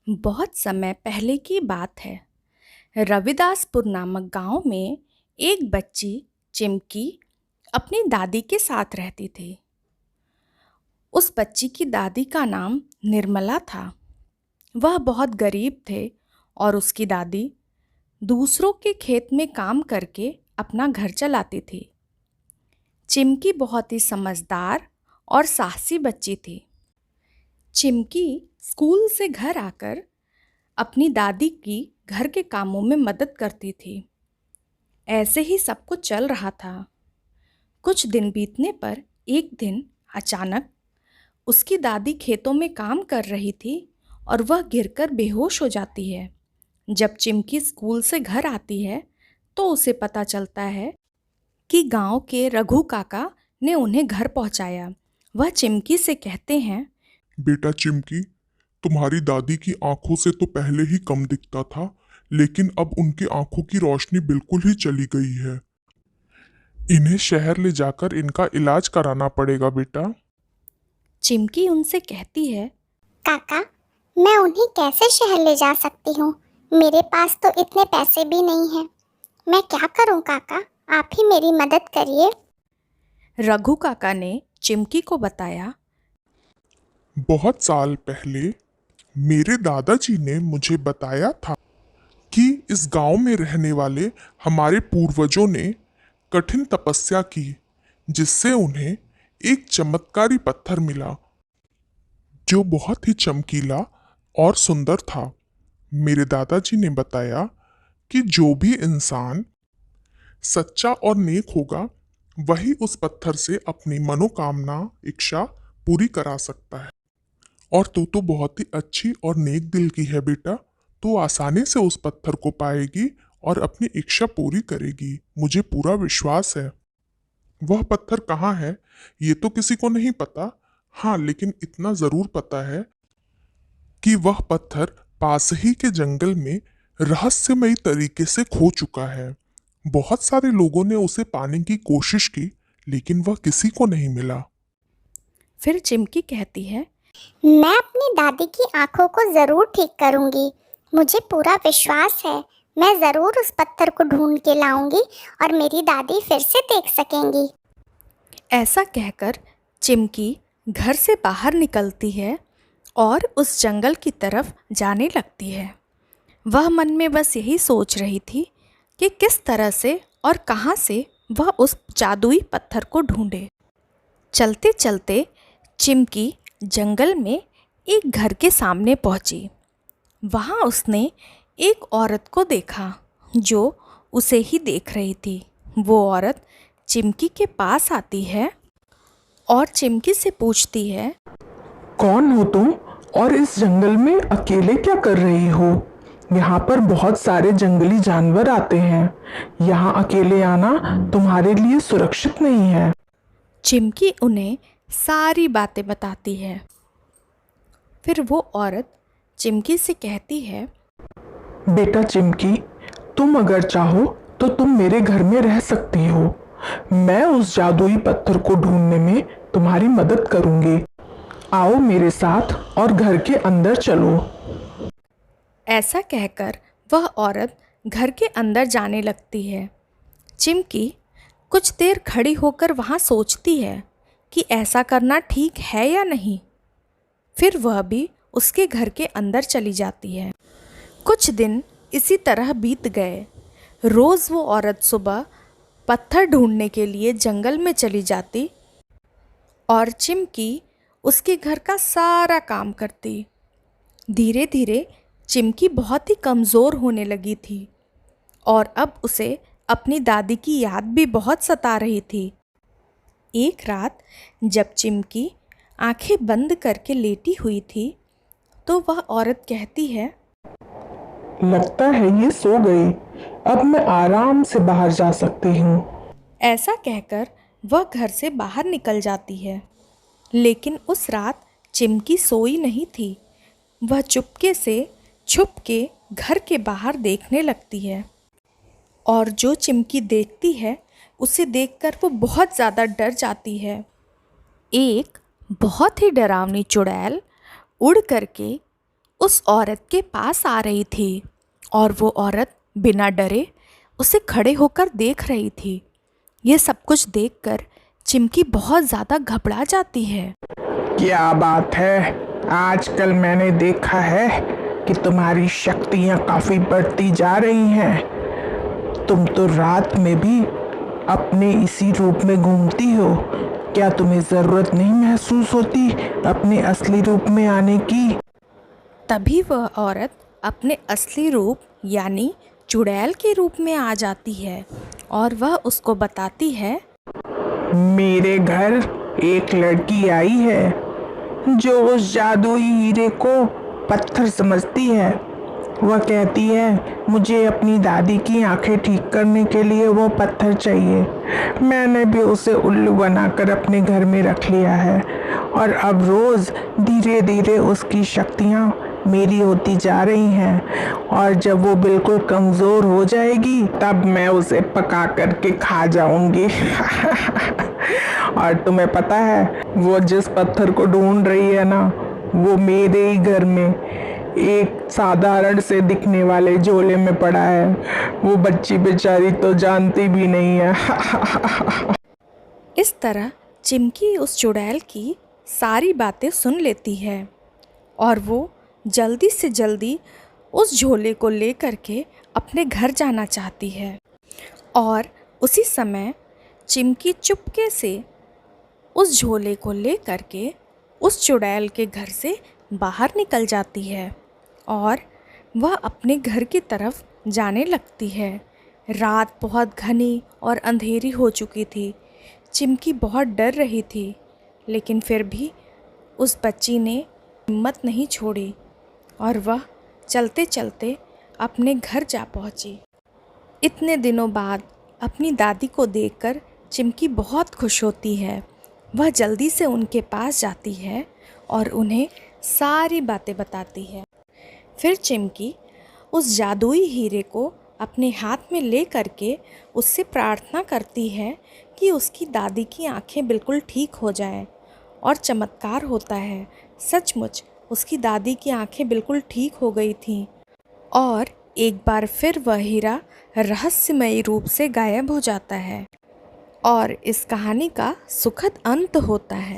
बहुत समय पहले की बात है। रविदासपुर नामक गांव में एक बच्ची चिमकी अपनी दादी के साथ रहती थी। उस बच्ची की दादी का नाम निर्मला था। वह बहुत गरीब थे और उसकी दादी दूसरों के खेत में काम करके अपना घर चलाती थी। चिमकी बहुत ही समझदार और साहसी बच्ची थी। चिमकी स्कूल से घर आकर अपनी दादी की घर के कामों में मदद करती थी। ऐसे ही सब कुछ चल रहा था। कुछ दिन बीतने पर एक दिन अचानक उसकी दादी खेतों में काम कर रही थी और वह गिरकर बेहोश हो जाती है। जब चिमकी स्कूल से घर आती है तो उसे पता चलता है कि गांव के रघु काका ने उन्हें घर पहुंचाया। वह चिमकी से कहते हैं, बेटा चिमकी, तुम्हारी दादी की आंखों से तो पहले ही कम दिखता था, लेकिन अब उनकी आंखों की रोशनी बिल्कुल ही चली गई है। इन्हें शहर ले जाकर इनका इलाज कराना पड़ेगा बेटा। चिमकी उनसे कहती है, काका, मैं उन्हें कैसे शहर ले जा सकती हूँ? मेरे पास तो इतने पैसे भी नहीं हैं। मैं क्या करूँ काका? आप ही मेरी मदद करिए। रघु काका ने चिमकी को बताया, बहुत साल पहले मेरे दादाजी ने मुझे बताया था कि इस गांव में रहने वाले हमारे पूर्वजों ने कठिन तपस्या की, जिससे उन्हें एक चमत्कारी पत्थर मिला जो बहुत ही चमकीला और सुंदर था। मेरे दादाजी ने बताया कि जो भी इंसान सच्चा और नेक होगा, वही उस पत्थर से अपनी मनोकामना इच्छा पूरी करा सकता है। और तू तो बहुत ही अच्छी और नेक दिल की है बेटा। तू आसानी से उस पत्थर को पाएगी और अपनी इच्छा पूरी करेगी, मुझे पूरा विश्वास है। वह पत्थर कहाँ है ये तो किसी को नहीं पता। हाँ, लेकिन इतना जरूर पता है कि वह पत्थर पास ही के जंगल में रहस्यमयी तरीके से खो चुका है। बहुत सारे लोगों ने उसे पाने की कोशिश की, लेकिन वह किसी को नहीं मिला। फिर चिमकी कहती है, मैं अपनी दादी की आंखों को जरूर ठीक करूंगी। मुझे पूरा विश्वास है। मैं जरूर उस पत्थर को ढूंढ के लाऊंगी और मेरी दादी फिर से देख सकेंगी। ऐसा कहकर चिमकी घर से बाहर निकलती है और उस जंगल की तरफ जाने लगती है। वह मन में बस यही सोच रही थी कि किस तरह से और कहाँ से वह उस जादुई पत्थर को ढूंढे। चलते चलते चिमकी जंगल में एक घर के सामने पहुंची। वहाँ उसने एक औरत को देखा जो उसे ही देख रही थी। वो औरत चिमकी के पास आती है और चिमकी से पूछती है, कौन हो तुम और इस जंगल में अकेले क्या कर रही हो? यहाँ पर बहुत सारे जंगली जानवर आते हैं। यहाँ अकेले आना तुम्हारे लिए सुरक्षित नहीं है। चिमकी उन्हें सारी बातें बताती है। फिर वो औरत चिमकी से कहती है, बेटा चिमकी, तुम अगर चाहो तो तुम मेरे घर में रह सकती हो। मैं उस जादुई पत्थर को ढूंढने में तुम्हारी मदद करूंगी। आओ मेरे साथ और घर के अंदर चलो। ऐसा कहकर वह औरत घर के अंदर जाने लगती है। चिमकी कुछ देर खड़ी होकर वहाँ सोचती है कि ऐसा करना ठीक है या नहीं। फिर वह भी उसके घर के अंदर चली जाती है। कुछ दिन इसी तरह बीत गए। रोज़ वो औरत सुबह पत्थर ढूंढने के लिए जंगल में चली जाती और चिमकी उसके घर का सारा काम करती। धीरे धीरे चिमकी बहुत ही कमज़ोर होने लगी थी और अब उसे अपनी दादी की याद भी बहुत सता रही थी। एक रात जब चिमकी आंखें बंद करके लेटी हुई थी तो वह औरत कहती है, लगता है ये सो गई। अब मैं आराम से बाहर जा सकती हूँ। ऐसा कहकर वह घर से बाहर निकल जाती है। लेकिन उस रात चिमकी सोई नहीं थी। वह चुपके से छुप के घर के बाहर देखने लगती है और जो चिमकी देखती है उसे देखकर वो बहुत ज़्यादा डर जाती है। एक बहुत ही डरावनी चुड़ैल उड़ करके उस औरत के पास आ रही थी और वो औरत बिना डरे उसे खड़े होकर देख रही थी। ये सब कुछ देखकर चिमकी बहुत ज़्यादा घबरा जाती है। क्या बात है, आजकल मैंने देखा है कि तुम्हारी शक्तियाँ काफ़ी बढ़ती जा रही हैं। तुम तो रात में भी अपने इसी रूप में घूमती हो। क्या तुम्हें ज़रूरत नहीं महसूस होती अपने असली रूप में आने की? तभी वह औरत अपने असली रूप यानी चुड़ैल के रूप में आ जाती है और वह उसको बताती है, मेरे घर एक लड़की आई है जो उस जादुई हीरे को पत्थर समझती है। वह कहती है मुझे अपनी दादी की आंखें ठीक करने के लिए वो पत्थर चाहिए। मैंने भी उसे उल्लू बनाकर अपने घर में रख लिया है और अब रोज़ धीरे धीरे उसकी शक्तियाँ मेरी होती जा रही हैं और जब वो बिल्कुल कमज़ोर हो जाएगी तब मैं उसे पका करके खा जाऊंगी। और तुम्हें पता है वो जिस पत्थर को ढूंढ रही है ना, वो मेरे ही घर में एक साधारण से दिखने वाले झोले में पड़ा है। वो बच्ची बेचारी तो जानती भी नहीं है। इस तरह चिमकी उस चुड़ैल की सारी बातें सुन लेती है और वो जल्दी से जल्दी उस झोले को लेकर के अपने घर जाना चाहती है। और उसी समय चिमकी चुपके से उस झोले को लेकर के उस चुड़ैल के घर से बाहर निकल जाती है और वह अपने घर की तरफ जाने लगती है। रात बहुत घनी और अंधेरी हो चुकी थी। चिमकी बहुत डर रही थी, लेकिन फिर भी उस बच्ची ने हिम्मत नहीं छोड़ी और वह चलते चलते अपने घर जा पहुंची। इतने दिनों बाद अपनी दादी को देखकर चिमकी बहुत खुश होती है। वह जल्दी से उनके पास जाती है और उन्हें सारी बातें बताती है। फिर चिमकी उस जादुई हीरे को अपने हाथ में ले करके उससे प्रार्थना करती है कि उसकी दादी की आंखें बिल्कुल ठीक हो जाएं। और चमत्कार होता है, सचमुच उसकी दादी की आंखें बिल्कुल ठीक हो गई थीं और एक बार फिर वह हीरा रहस्यमयी रूप से गायब हो जाता है और इस कहानी का सुखद अंत होता है।